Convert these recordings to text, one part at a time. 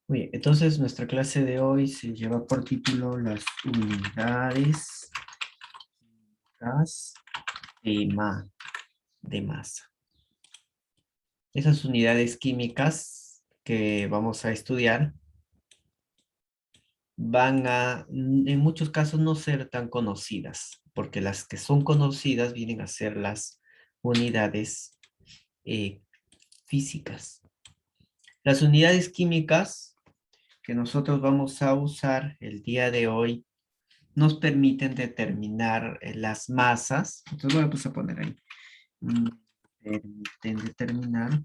Muy bien, entonces nuestra clase de hoy se lleva por título las unidades químicas de masa. Esas unidades químicas que vamos a estudiar van a, en muchos casos, no ser tan conocidas, porque las que son conocidas vienen a ser las unidades eh, físicas. Las unidades químicas que nosotros vamos a usar el día de hoy nos permiten determinar las masas. Entonces voy a, pues, a poner ahí. mm, Permiten determinar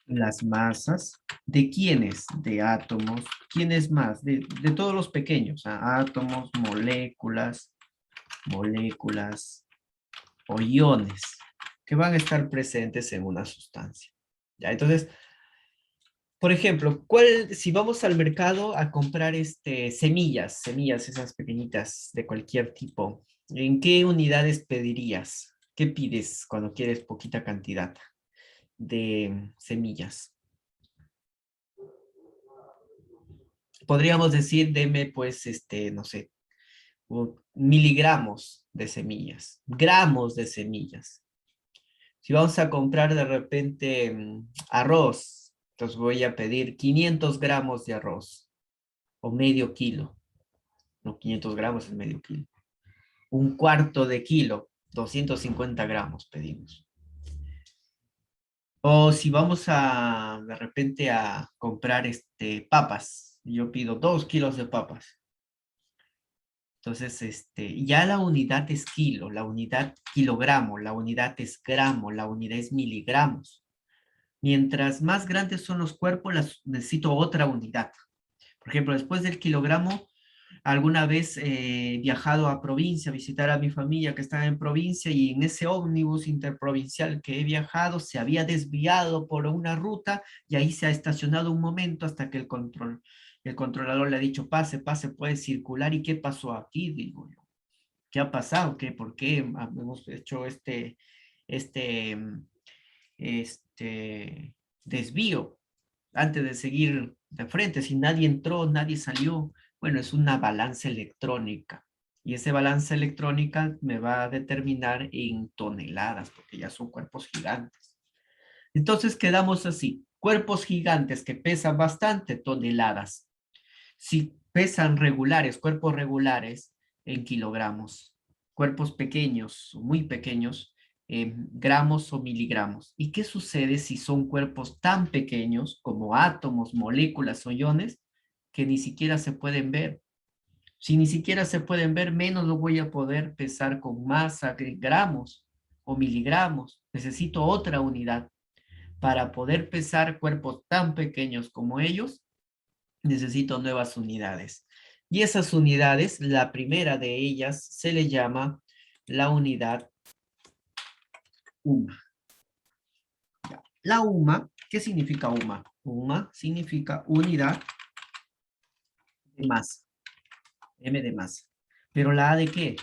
las masas de quiénes, de átomos, quiénes más, de todos los pequeños, átomos, moléculas o iones que van a estar presentes en una sustancia. ¿Ya? Entonces, por ejemplo, si vamos al mercado a comprar semillas, esas pequeñitas de cualquier tipo, ¿en qué unidades pedirías? ¿Qué pides cuando quieres poquita cantidad de semillas? Podríamos decir, deme pues, no sé, miligramos de semillas, gramos de semillas. Si vamos a comprar de repente arroz, entonces voy a pedir 500 gramos de arroz o medio kilo. No, 500 gramos es medio kilo. Un cuarto de kilo, 250 gramos pedimos. O si vamos a, de repente, a comprar papas, yo pido 2 kilos de papas. Entonces, ya la unidad es kilo, la unidad kilogramo, la unidad es gramo, la unidad es miligramos. Mientras más grandes son los cuerpos, necesito otra unidad. Por ejemplo, después del kilogramo, alguna vez he viajado a provincia, a visitar a mi familia que está en provincia y en ese ómnibus interprovincial que he viajado se había desviado por una ruta y ahí se ha estacionado un momento hasta que el controlador le ha dicho, pase, pase, puede circular. ¿Y qué pasó aquí? Digo yo. ¿Qué ha pasado? ¿Qué? ¿Por qué hemos hecho este, este desvío antes de seguir de frente? Si nadie entró, nadie salió. Bueno, es una balanza electrónica. Y esa balanza electrónica me va a determinar en toneladas, porque ya son cuerpos gigantes. Entonces quedamos así. Cuerpos gigantes que pesan bastante, toneladas. Si pesan regulares, cuerpos regulares, en kilogramos. Cuerpos pequeños, muy pequeños, en gramos o miligramos. ¿Y qué sucede si son cuerpos tan pequeños como átomos, moléculas o iones que ni siquiera se pueden ver? Si ni siquiera se pueden ver, menos lo voy a poder pesar con masa, gramos o miligramos. Necesito otra unidad. Para poder pesar cuerpos tan pequeños como ellos, necesito nuevas unidades. Y esas unidades, la primera de ellas se le llama la unidad UMA. La UMA, ¿qué significa UMA? UMA significa unidad de masa, M de masa. Pero la A de qué?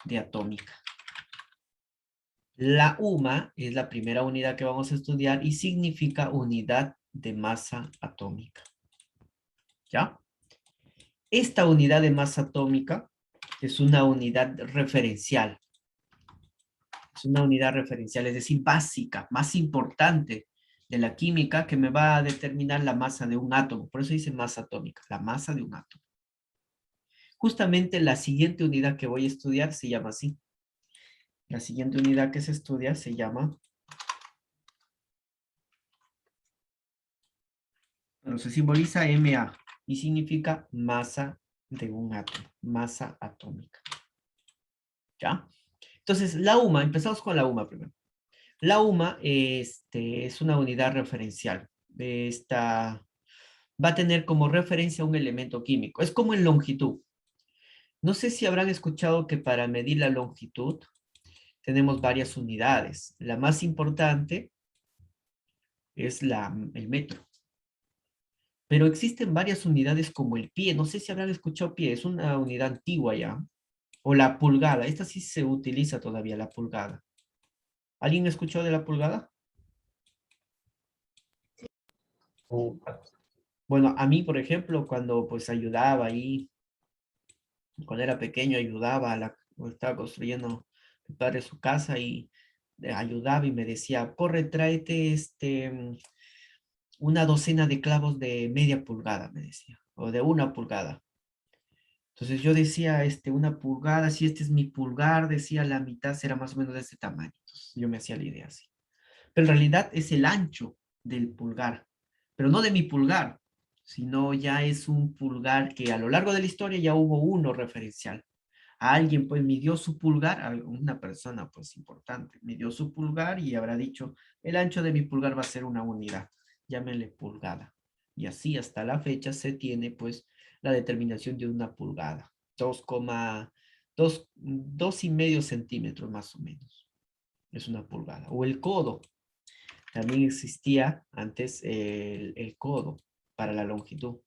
De atómica. La UMA es la primera unidad que vamos a estudiar y significa unidad de masa atómica. ¿Ya? Esta unidad de masa atómica es una unidad referencial. Es una unidad referencial, es decir, básica, más importante de la química, que me va a determinar la masa de un átomo. Por eso dice masa atómica, la masa de un átomo. Justamente la siguiente unidad que voy a estudiar se llama así. La siguiente unidad que se estudia se llama, bueno, se simboliza Ma y significa masa de un átomo, masa atómica. ¿Ya? Entonces, la UMA, empezamos con la UMA primero. La UMA es una unidad referencial. Esta va a tener como referencia un elemento químico. Es como en longitud. No sé si habrán escuchado que para medir la longitud tenemos varias unidades. La más importante es el metro. Pero existen varias unidades como el pie. No sé si habrán escuchado pie. Es una unidad antigua ya. O la pulgada. Esta sí se utiliza todavía, la pulgada. ¿Alguien escuchó de la pulgada? Bueno, a mí, por ejemplo, cuando pues ayudaba ahí, cuando era pequeño, ayudaba estaba construyendo mi padre su casa y ayudaba y me decía, corre, tráete una docena de clavos de media pulgada, me decía, o de 1 pulgada. Entonces yo decía, 1 pulgada, si este es mi pulgar, decía la mitad será más o menos de este tamaño. Entonces yo me hacía la idea así. Pero en realidad es el ancho del pulgar, pero no de mi pulgar, sino ya es un pulgar que a lo largo de la historia ya hubo uno referencial. A alguien pues midió su pulgar, a una persona pues importante, midió su pulgar y habrá dicho, el ancho de mi pulgar va a ser una unidad, llámenle pulgada. Y así hasta la fecha se tiene pues la determinación de 1 pulgada, 2,2 y medio centímetros más o menos, es 1 pulgada. O el codo, también existía antes el codo para la longitud.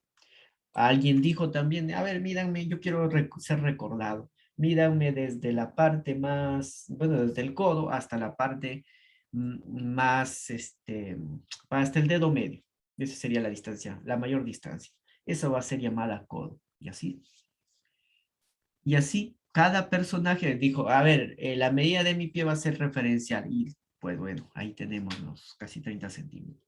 Alguien dijo también, a ver, mídanme, yo quiero ser recordado. Mídanme desde la parte más, bueno, desde el codo hasta la parte más, hasta el dedo medio. Esa sería la distancia, la mayor distancia. Eso va a ser llamada codo. Y así. Y así, cada personaje dijo, a ver, la medida de mi pie va a ser referencial. Y pues bueno, ahí tenemos los casi 30 centímetros.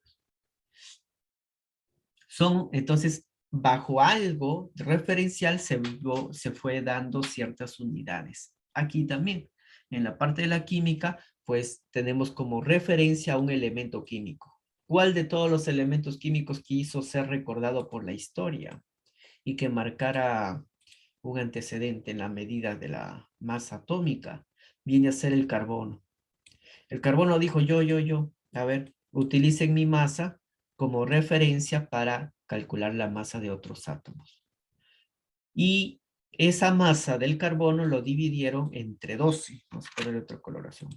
Entonces, bajo algo referencial se fue dando ciertas unidades. Aquí también, en la parte de la química, pues tenemos como referencia un elemento químico. ¿Cuál de todos los elementos químicos quiso ser recordado por la historia y que marcara un antecedente en la medida de la masa atómica? Viene a ser el carbono. El carbono dijo yo. A ver, utilicen mi masa como referencia para calcular la masa de otros átomos. Y esa masa del carbono lo dividieron entre 12. Vamos a poner otra coloración.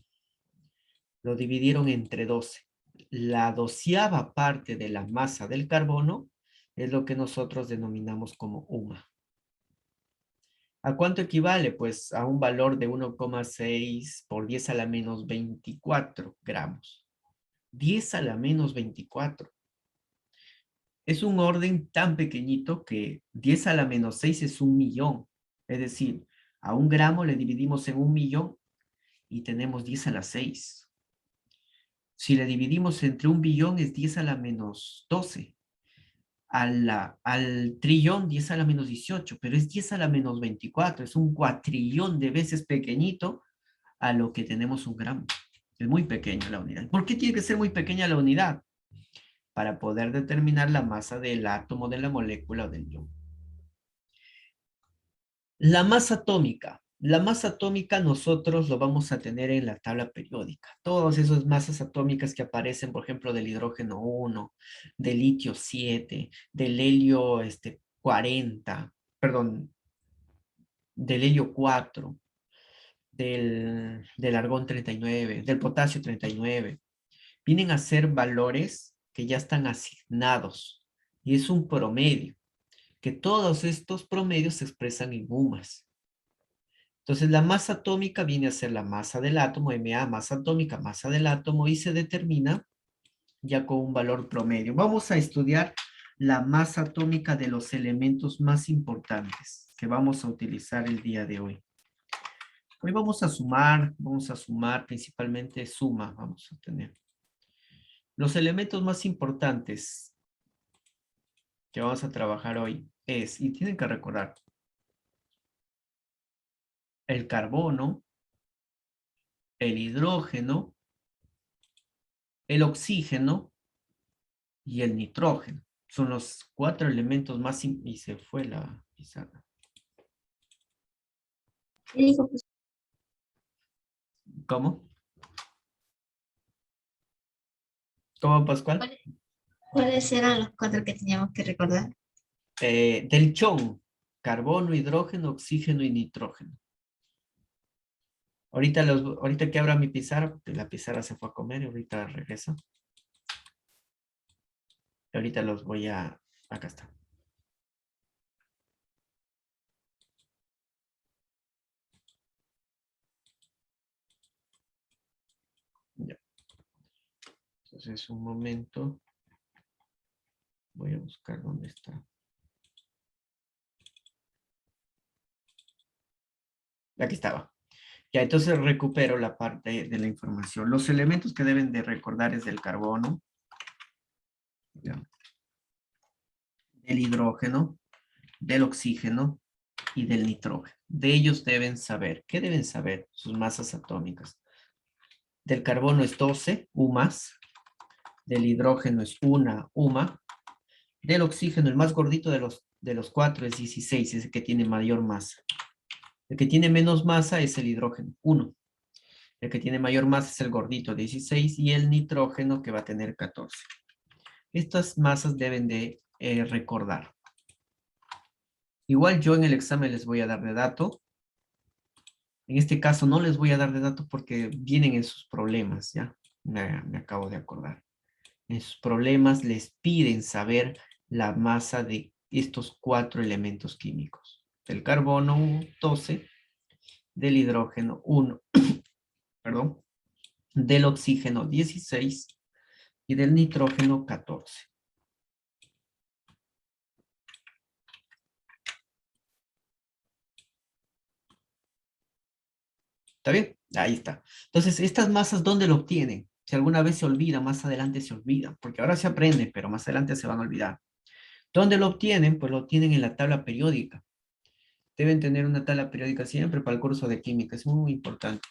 Lo dividieron entre 12. La 12ª parte de la masa del carbono es lo que nosotros denominamos como UMA. ¿A cuánto equivale? Pues a un valor de 1,6 por 10 a la menos 24 gramos. 10 a la menos 24. Es un orden tan pequeñito que 10 a la menos 6 es 1 millón. Es decir, a 1 gramo le dividimos en 1 millón y tenemos 10 a la 6. Si le dividimos entre 1 billón es 10 a la menos 12. Al trillón 10 a la menos 18, pero es 10 a la menos 24. Es un cuatrillón de veces pequeñito a lo que tenemos 1 gramo. Es muy pequeña la unidad. ¿Por qué tiene que ser muy pequeña la unidad? Para poder determinar la masa del átomo, de la molécula o del ion. La masa atómica. La masa atómica nosotros lo vamos a tener en la tabla periódica. Todas esas masas atómicas que aparecen, por ejemplo, del hidrógeno 1, del litio 7, del helio 40, perdón, del helio 4, del argón 39, del potasio 39, vienen a ser valores que ya están asignados y es un promedio, que todos estos promedios se expresan en UMAS. Entonces, la masa atómica viene a ser la masa del átomo, Ma, masa atómica, masa del átomo, y se determina ya con un valor promedio. Vamos a estudiar la masa atómica de los elementos más importantes que vamos a utilizar el día de hoy. Hoy vamos a sumar principalmente suma, vamos a tener. Los elementos más importantes que vamos a trabajar hoy y tienen que recordar, el carbono, el hidrógeno, el oxígeno y el nitrógeno. Son los 4 elementos más... Y se fue la pizarra. ¿Cómo? ¿Cómo, Pascual? ¿Cuáles eran los cuatro que teníamos que recordar? Del chon, carbono, hidrógeno, oxígeno y nitrógeno. Ahorita que abra mi pizarra, porque la pizarra se fue a comer y ahorita regresa. Y ahorita los voy a... Acá está. Ya. Entonces, un momento. Voy a buscar dónde está. Aquí estaba. Ya, entonces recupero la parte de la información. Los elementos que deben de recordar es del carbono, ya, del hidrógeno, del oxígeno y del nitrógeno. De ellos deben saber. ¿Qué deben saber? Sus masas atómicas. Del carbono es 12 U más. Del hidrógeno es 1 U más. Del oxígeno, el más gordito de los cuatro es 16, es el que tiene mayor masa. El que tiene menos masa es el hidrógeno, 1. El que tiene mayor masa es el gordito, 16, y el nitrógeno que va a tener 14. Estas masas deben de recordar. Igual yo en el examen les voy a dar de dato. En este caso no les voy a dar de dato porque vienen en sus problemas, ¿ya? Me acabo de acordar. En sus problemas les piden saber la masa de estos 4 elementos químicos. Del carbono 12, del hidrógeno 1, perdón, del oxígeno 16 y del nitrógeno 14. ¿Está bien? Ahí está. Entonces, estas masas, ¿dónde lo obtienen? Si alguna vez se olvida, más adelante se olvida, porque ahora se aprende, pero más adelante se van a olvidar. ¿Dónde lo obtienen? Pues lo obtienen en la tabla periódica. Deben tener una tabla periódica siempre para el curso de química, es muy importante.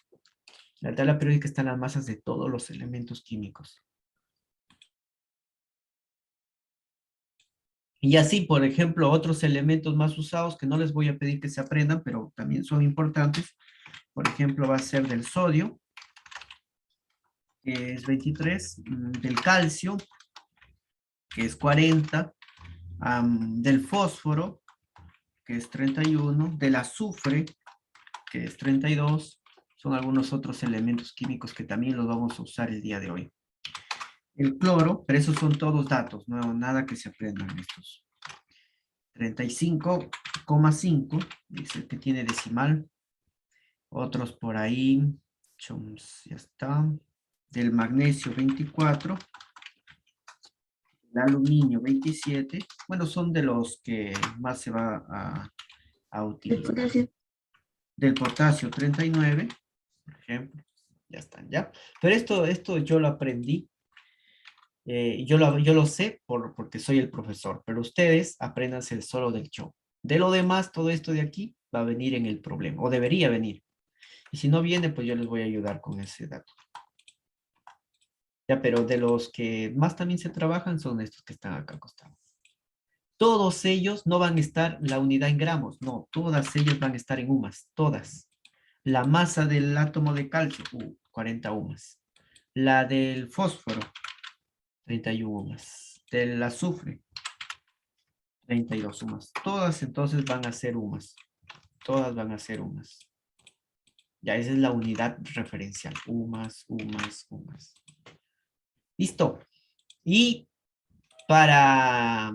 En la tabla periódica están las masas de todos los elementos químicos. Y así, por ejemplo, otros elementos más usados que no les voy a pedir que se aprendan, pero también son importantes. Por ejemplo, va a ser del sodio, que es 23, del calcio, que es 40, del fósforo, que es 31, del azufre, que es 32. Son algunos otros elementos químicos que también los vamos a usar el día de hoy. El cloro, pero esos son todos datos, no nada que se aprendan estos. 35,5, dice que tiene decimal. Otros por ahí, ya está. Del magnesio 24, el aluminio 27. Bueno, son de los que más se va a El utilizar. potasio. Del potasio 39, por ejemplo. Ya están, ¿ya? Pero esto yo lo aprendí. Yo lo sé porque soy el profesor, pero ustedes apréndanse el solo del show. De lo demás, todo esto de aquí va a venir en el problema, o debería venir. Y si no viene, pues yo les voy a ayudar con ese dato. Ya, pero de los que más también se trabajan son estos que están acá acostados. Todos ellos no van a estar la unidad en gramos, no, todas ellas van a estar en UMAS, todas. La masa del átomo de calcio, 40 UMAS. La del fósforo, 31 UMAS. Del azufre, 32 UMAS. Todas entonces van a ser UMAS. Todas van a ser UMAS. Ya esa es la unidad referencial. UMAS, UMAS, UMAS. Listo. Y para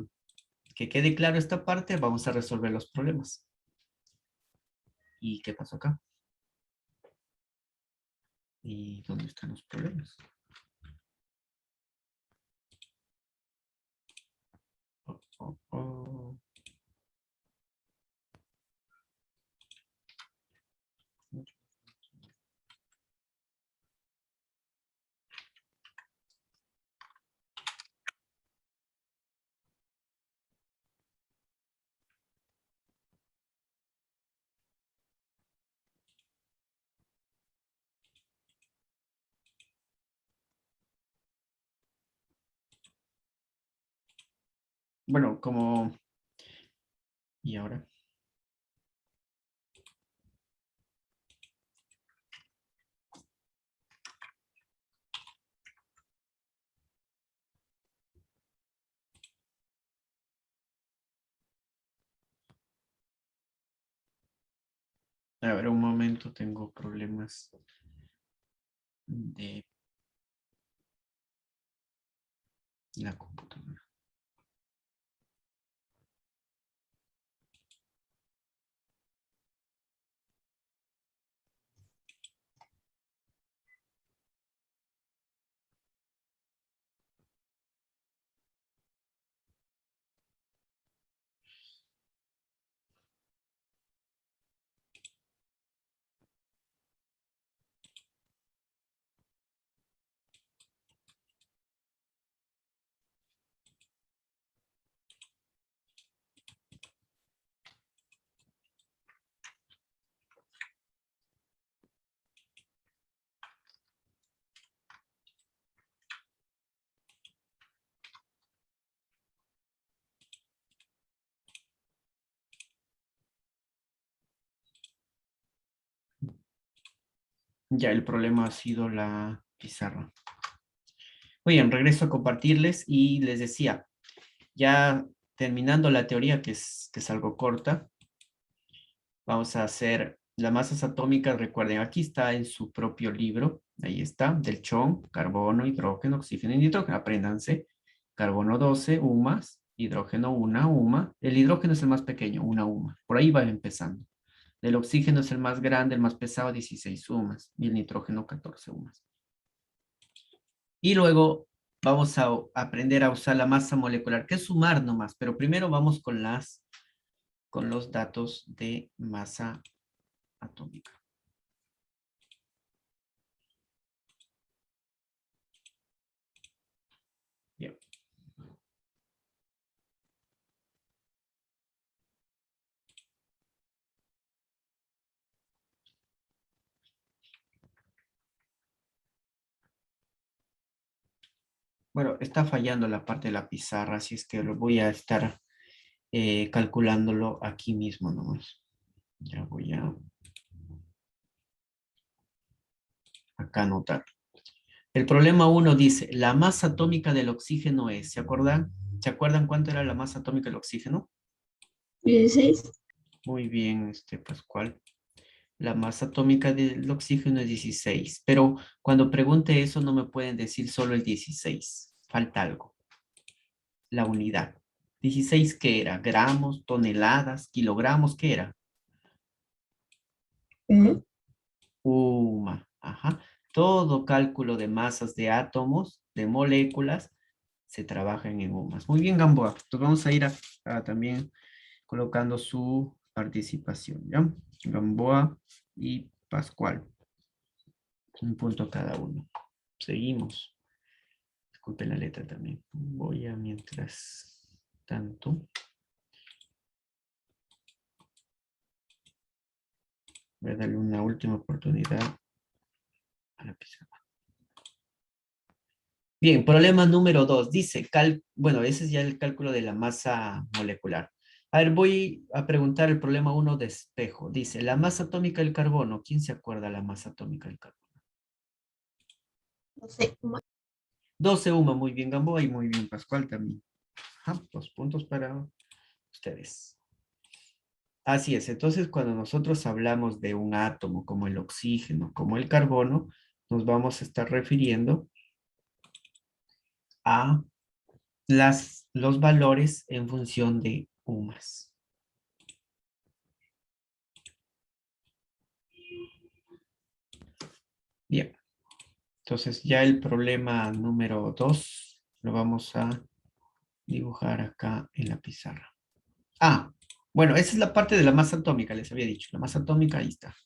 que quede claro esta parte, vamos a resolver los problemas. ¿Y qué pasó acá? ¿Y dónde están los problemas? Oh, oh, oh. Bueno, como... ¿Y ahora? A ver, un momento, tengo problemas de la computadora. Ya el problema ha sido la pizarra. Muy bien, regreso a compartirles y les decía, ya terminando la teoría, que es algo corta, vamos a hacer las masas atómicas. Recuerden, aquí está en su propio libro. Ahí está, del chon, carbono, hidrógeno, oxígeno y nitrógeno. Apréndanse. Carbono 12, UMAS, hidrógeno 1, UMA. El hidrógeno es el más pequeño, 1 UMA. Por ahí va empezando. El oxígeno es el más grande, el más pesado, 16 UMAS. Y el nitrógeno, 14 UMAS. Y luego vamos a aprender a usar la masa molecular, que es sumar nomás. Pero primero vamos con los datos de masa atómica. Bien. Bueno, está fallando la parte de la pizarra, así es que lo voy a estar calculándolo aquí mismo nomás. Ya voy a acá anotar. El problema uno dice, la masa atómica del oxígeno es, ¿se acuerdan? ¿Se acuerdan cuánto era la masa atómica del oxígeno? 16. Muy bien, Pascual. La masa atómica del oxígeno es 16, pero cuando pregunte eso no me pueden decir solo el 16. Falta algo. La unidad. 16, ¿qué era? Gramos, toneladas, kilogramos, ¿qué era? UMA. Ajá. Todo cálculo de masas de átomos, de moléculas, se trabaja en UMAS. Muy bien, Gamboa. Entonces vamos a ir también colocando su participación, ¿ya? Gamboa y Pascual. Un punto cada uno. Seguimos. Disculpen la letra también. Voy a mientras tanto. Voy a darle una última oportunidad a la pizarra. Bien, problema número 2. Dice, bueno, ese es ya el cálculo de la masa molecular. A ver, voy a preguntar el problema uno de espejo. Dice, la masa atómica del carbono. ¿Quién se acuerda la masa atómica del carbono? No sé. 12 UMA, muy bien Gamboa y muy bien Pascual también. Ajá, 2 puntos para ustedes. Así es, entonces cuando nosotros hablamos de un átomo como el oxígeno, como el carbono, nos vamos a estar refiriendo a los valores en función de UMAS. Bien, entonces ya el problema número 2 lo vamos a dibujar acá en la pizarra. Ah, bueno, esa es la parte de la masa atómica, les había dicho. La masa atómica, ahí está.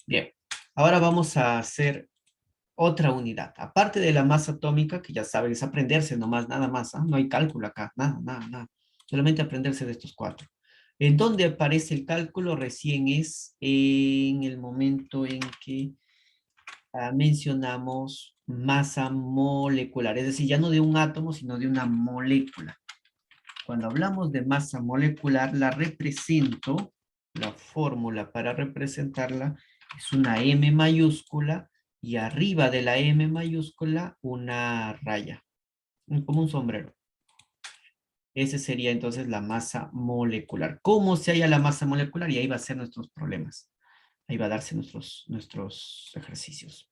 Bien, ahora vamos a hacer otra unidad. Aparte de la masa atómica, que ya saben, es aprenderse nomás, nada más. ¿Ah? No hay cálculo acá, nada, nada, nada. Solamente aprenderse de estos 4. En donde aparece el cálculo recién es en el momento en que mencionamos masa molecular, es decir, ya no de un átomo, sino de una molécula. Cuando hablamos de masa molecular, la represento, la fórmula para representarla es una M mayúscula y arriba de la M mayúscula una raya, como un sombrero. Ese sería entonces la masa molecular. ¿Cómo se halla la masa molecular? Y ahí va a ser nuestros problemas. Ahí va a darse nuestros ejercicios.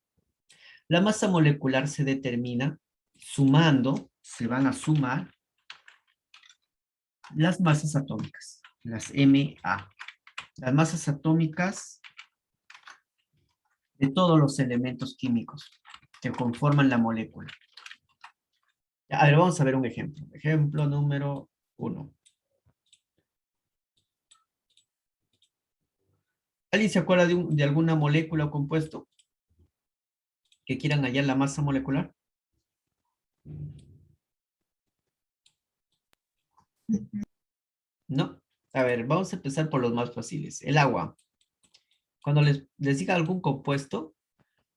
La masa molecular se determina sumando, se van a sumar las masas atómicas, las MA. Las masas atómicas de todos los elementos químicos que conforman la molécula. A ver, vamos a ver un ejemplo. Ejemplo número 1. ¿Alguien se acuerda de alguna molécula o compuesto que quieran hallar la masa molecular? No. A ver, vamos a empezar por los más fáciles. El agua. Cuando les diga algún compuesto,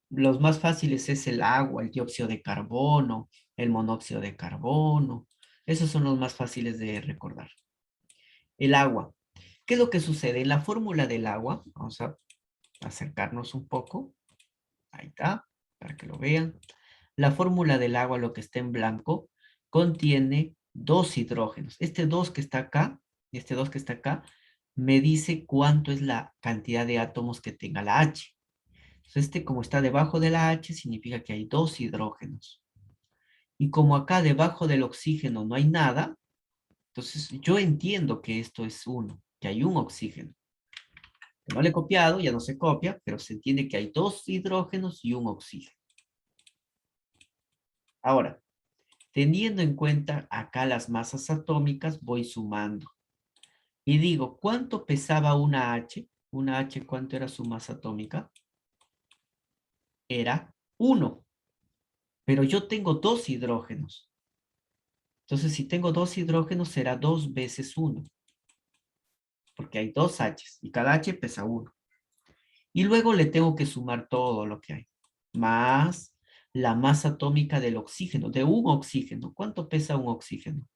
los más fáciles es el agua, el dióxido de carbono, el monóxido de carbono. Esos son los más fáciles de recordar. El agua. ¿Qué es lo que sucede? En la fórmula del agua, vamos a acercarnos un poco. Ahí está, para que lo vean. La fórmula del agua, lo que está en blanco, contiene dos hidrógenos. Este 2 que está acá, y este 2 que está acá, me dice cuánto es la cantidad de átomos que tenga la H. Entonces, este como está debajo de la H, significa que hay dos hidrógenos. Y como acá debajo del oxígeno no hay nada, entonces yo entiendo que esto es uno, que hay un oxígeno. No le he copiado, ya no se copia, pero se entiende que hay dos hidrógenos y un oxígeno. Ahora, teniendo en cuenta acá las masas atómicas, voy sumando. Y digo, ¿cuánto pesaba una H? Una H, ¿cuánto era su masa atómica? Era 1. Pero yo tengo dos hidrógenos. Entonces, si tengo dos hidrógenos, será 2 veces 1. Porque hay dos H's y cada H pesa 1. Y luego le tengo que sumar todo lo que hay. Más la masa atómica del oxígeno, de un oxígeno. ¿Cuánto pesa un oxígeno?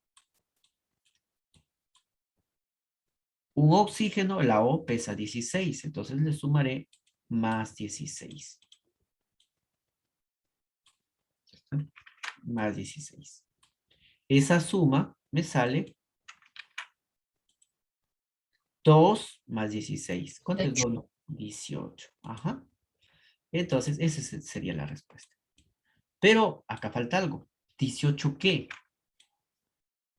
Un oxígeno, la O pesa 16, entonces le sumaré más 16. Más 16. Esa suma me sale 2 más 16. ¿Cuánto es 2? 18. Ajá. Entonces, esa sería la respuesta. Pero acá falta algo. ¿18 qué?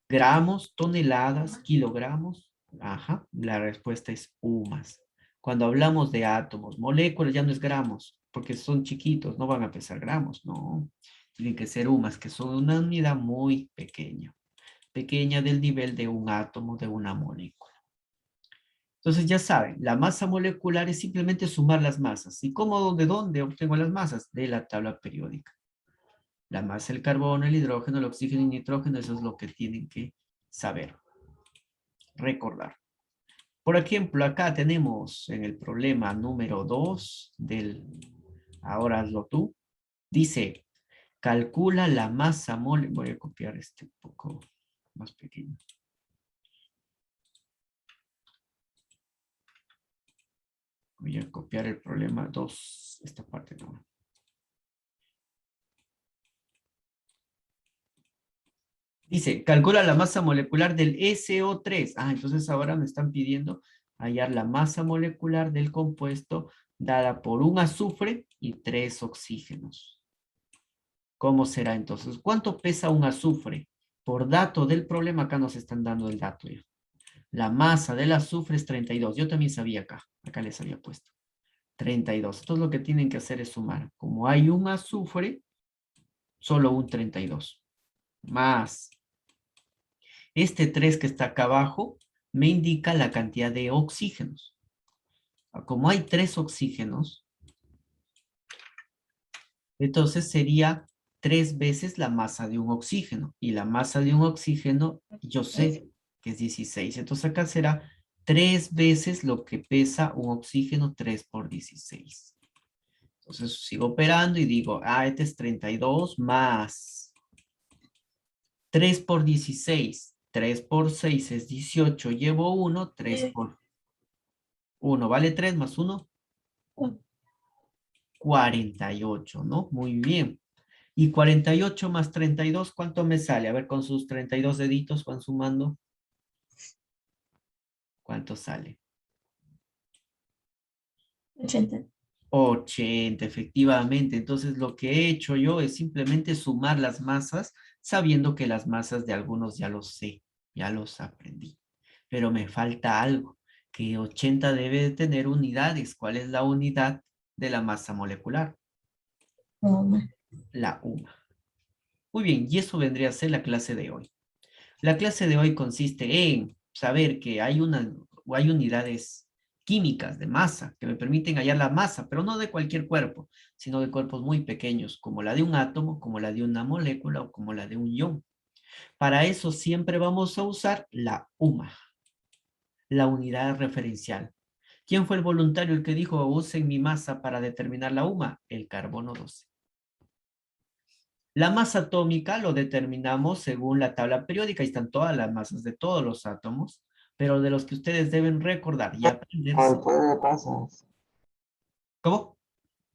Gramos, toneladas, kilogramos. Ajá, la respuesta es UMAS. Cuando hablamos de átomos, moléculas, ya no es gramos, porque son chiquitos, no van a pesar gramos, no. Tienen que ser UMAS, que son una unidad muy pequeña, pequeña del nivel de un átomo, de una molécula. Entonces ya saben, la masa molecular es simplemente sumar las masas. ¿Y cómo, de dónde obtengo las masas? De la tabla periódica. La masa del carbono, el hidrógeno, el oxígeno y el nitrógeno, eso es lo que tienen que saber, recordar. Por ejemplo, acá tenemos en el problema número 2 del, ahora hazlo tú, dice, calcula la masa molecular, voy a copiar este un poco más pequeño. Voy a copiar el problema 2, esta parte no. Dice, calcula la masa molecular del SO3. Ah, entonces ahora me están pidiendo hallar la masa molecular del compuesto dada por un azufre y 3 oxígenos. ¿Cómo será entonces? ¿Cuánto pesa un azufre? Por dato del problema, acá nos están dando el dato ya. La masa del azufre es 32. Yo también sabía acá les había puesto. 32. Entonces lo que tienen que hacer es sumar. Como hay un azufre, solo un 32. Más este 3 que está acá abajo me indica la cantidad de oxígenos. Como hay 3 oxígenos, entonces sería 3 veces la masa de un oxígeno. Y la masa de un oxígeno, yo sé que es 16. Entonces acá será 3 veces lo que pesa un oxígeno, 3 por 16. Entonces sigo operando y digo, este es 32 más 3 por 16. 3 por 6 es 18. Llevo 1, 3 por 1 vale 3 más 1, 48, ¿no? Muy bien. Y 48 más 32, ¿cuánto me sale? A ver, con sus 32 deditos van sumando. ¿Cuánto sale? 80. 80, efectivamente. Entonces, lo que he hecho yo es simplemente sumar las masas, sabiendo que las masas de algunos ya los sé, ya los aprendí. Pero me falta algo, que 80 debe de tener unidades. ¿Cuál es la unidad de la masa molecular? La UMA. Muy bien, y eso vendría a ser la clase de hoy. La clase de hoy consiste en saber que hay unidades químicas de masa que me permiten hallar la masa, pero no de cualquier cuerpo, sino de cuerpos muy pequeños, como la de un átomo, como la de una molécula o como la de un ion. Para eso siempre vamos a usar la UMA, la unidad referencial. ¿Quién fue el voluntario el que dijo usen mi masa para determinar la UMA? El carbono 12. La masa atómica lo determinamos según la tabla periódica, ahí están todas las masas de todos los átomos, pero de los que ustedes deben recordar y Como aprenderse. el puede de pasas. ¿Cómo?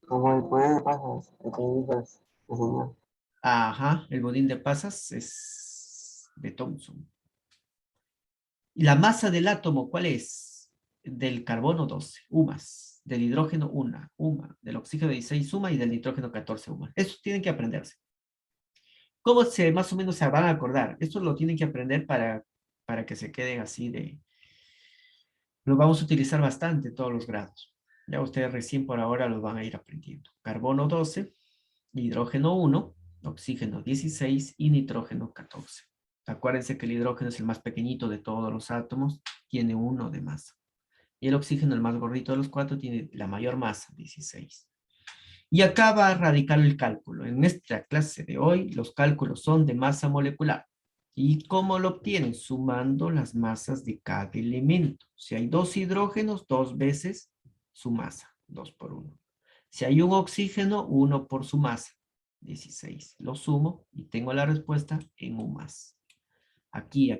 Como el puede de pasas. El que dices, señor. Ajá, el budín de pasas es de Thomson. ¿Y la masa del átomo cuál es? Del carbono 12, UMAS. Del hidrógeno 1, UMA. Del oxígeno 16, UMA. Y del nitrógeno 14, UMA. Eso tienen que aprenderse. ¿Cómo se más o menos se van a acordar? Esto lo tienen que aprender para que se queden así de... Lo vamos a utilizar bastante en todos los grados. Ya ustedes recién por ahora lo van a ir aprendiendo. Carbono 12, hidrógeno 1, oxígeno 16 y nitrógeno 14. Acuérdense que el hidrógeno es el más pequeñito de todos los átomos, tiene 1 de masa. Y el oxígeno, el más gordito de los 4, tiene la mayor masa, 16. Y acá va a radicar el cálculo. En nuestra clase de hoy, los cálculos son de masa molecular. ¿Y cómo lo obtienen? Sumando las masas de cada elemento. Si hay 2 hidrógenos, 2 veces su masa, 2 por 1. Si hay un oxígeno, 1 por su masa, 16. Lo sumo y tengo la respuesta en U más. Aquí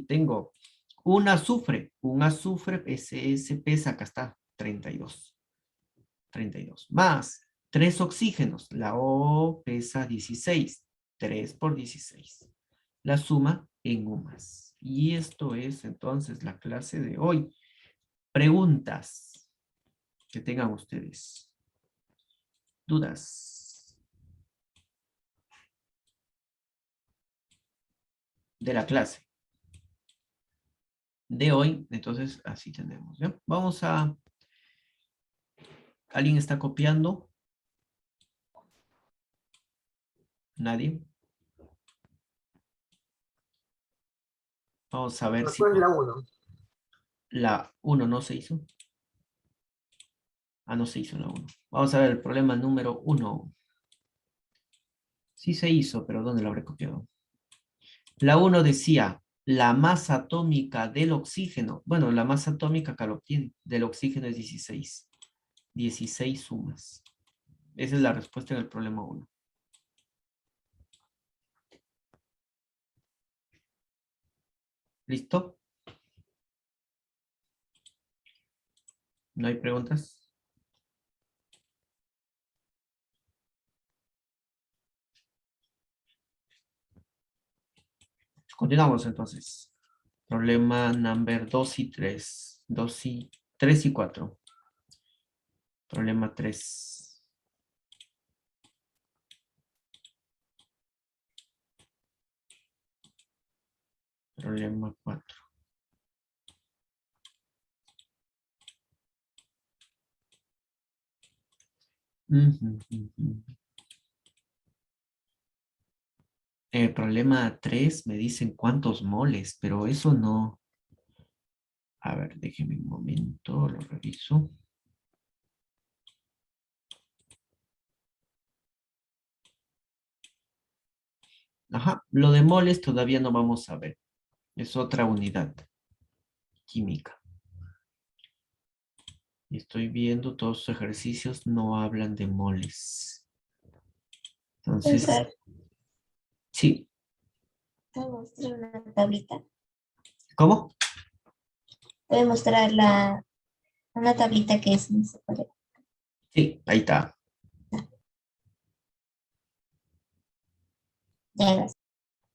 tengo un azufre. Un azufre, ese pesa, acá está, 32. 32. Más 3 oxígenos. La O pesa 16. 3 por 16. La suma en U más. Y esto es entonces la clase de hoy. Preguntas que tengan ustedes. Dudas de la clase de hoy. Entonces, así tenemos. ¿Ya? Vamos a... ¿Alguien está copiando? ¿Nadie? Vamos a ver si ¿Cuál es la 1? la 1 no se hizo. Ah, no se hizo la 1. Vamos a ver el problema número 1. Sí se hizo, pero ¿dónde lo habré copiado? La 1 decía, la masa atómica del oxígeno. Bueno, la masa atómica acá lo obtiene. Del oxígeno es 16. 16 sumas. Esa es la respuesta en el problema 1. ¿Listo? ¿No hay preguntas? Continuamos entonces. Problema number 2 y 3. 3 y 4. Problema 3. Problema 4. El problema 3 me dicen cuántos moles, pero eso no. A ver, déjeme un momento, lo reviso. Ajá, lo de moles todavía no vamos a ver. Es otra unidad química. Y estoy viendo todos sus ejercicios no hablan de moles. Entonces, Profesor, sí. ¿puede mostrar una tablita? ¿Cómo? Puede mostrar una tablita que es, no sé cuál es. Sí, ahí está. Ya las-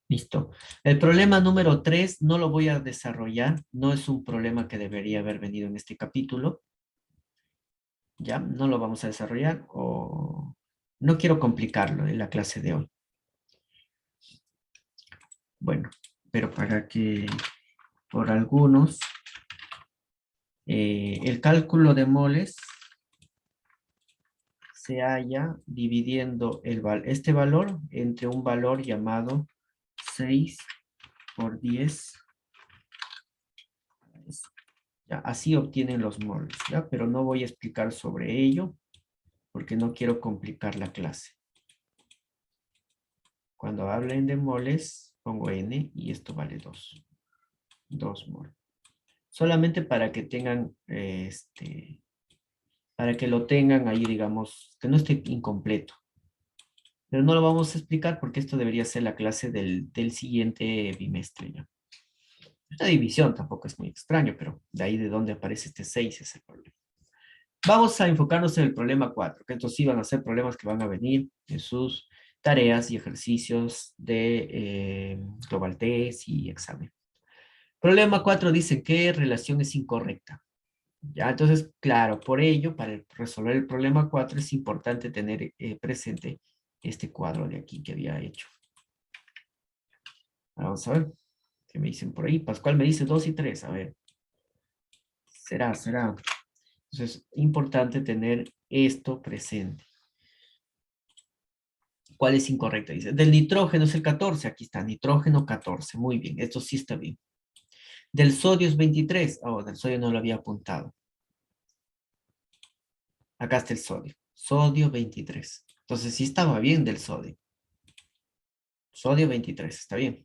Listo. El problema número 3 no lo voy a desarrollar. No es un problema que debería haber venido en este capítulo. Ya, no lo vamos a desarrollar o no quiero complicarlo en la clase de hoy. Bueno, pero para que por algunos, el cálculo de moles se halla dividiendo este valor entre un valor llamado 6 por 10. Ya, así obtienen los moles, ¿ya? Pero no voy a explicar sobre ello porque no quiero complicar la clase. Cuando hablen de moles, pongo n y esto vale 2. 2 moles. Solamente para que tengan, para que lo tengan ahí, digamos, que no esté incompleto. Pero no lo vamos a explicar porque esto debería ser la clase del siguiente bimestre ya. La división tampoco es muy extraño, pero de ahí de donde aparece este 6 es el problema. Vamos a enfocarnos en el problema 4, que estos sí van a ser problemas que van a venir en sus tareas y ejercicios de Global Test y examen. Problema 4 dice que relación es incorrecta. Ya, entonces, claro, por ello, para resolver el problema 4 es importante tener presente este cuadro de aquí que había hecho. Vamos a ver, ¿qué me dicen por ahí? Pascual me dice 2 y 3, a ver. Será. Entonces, importante tener esto presente. ¿Cuál es incorrecta? Dice, del nitrógeno es el 14, aquí está, nitrógeno 14, muy bien, esto sí está bien. Del sodio es 23, oh, del sodio no lo había apuntado. Acá está el sodio 23. Entonces sí estaba bien del sodio. Sodio 23, está bien.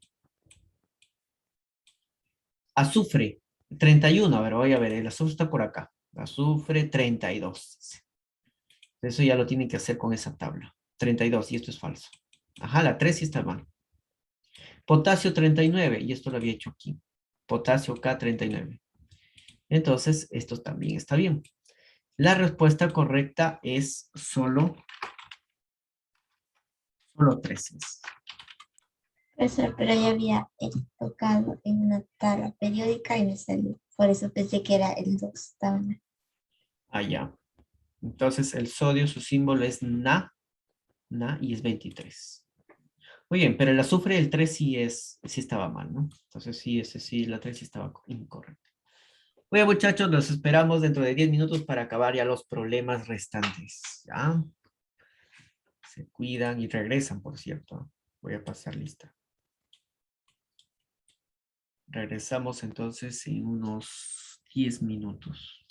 Azufre 31, a ver, voy a ver, el azufre está por acá. Azufre 32. Eso ya lo tienen que hacer con esa tabla. 32, y esto es falso. Ajá, la 3 sí está mal. Potasio 39, y esto lo había hecho aquí. Potasio K39. Entonces, esto también está bien. La respuesta correcta es solo 13. Profesor, pero ya había tocado en una tabla periódica y me salió. Por eso pensé que era el 2. Estaba mal. Allá. Entonces, el sodio, su símbolo es Na, y es 23. Muy bien, pero el azufre, el 3 sí estaba mal, ¿no? Entonces, sí, ese sí, la 3 sí estaba incorrecta. Muy bien, muchachos, los esperamos dentro de 10 minutos para acabar ya los problemas restantes, ¿ya? Se cuidan y regresan, por cierto. Voy a pasar lista. Regresamos entonces en unos 10 minutos.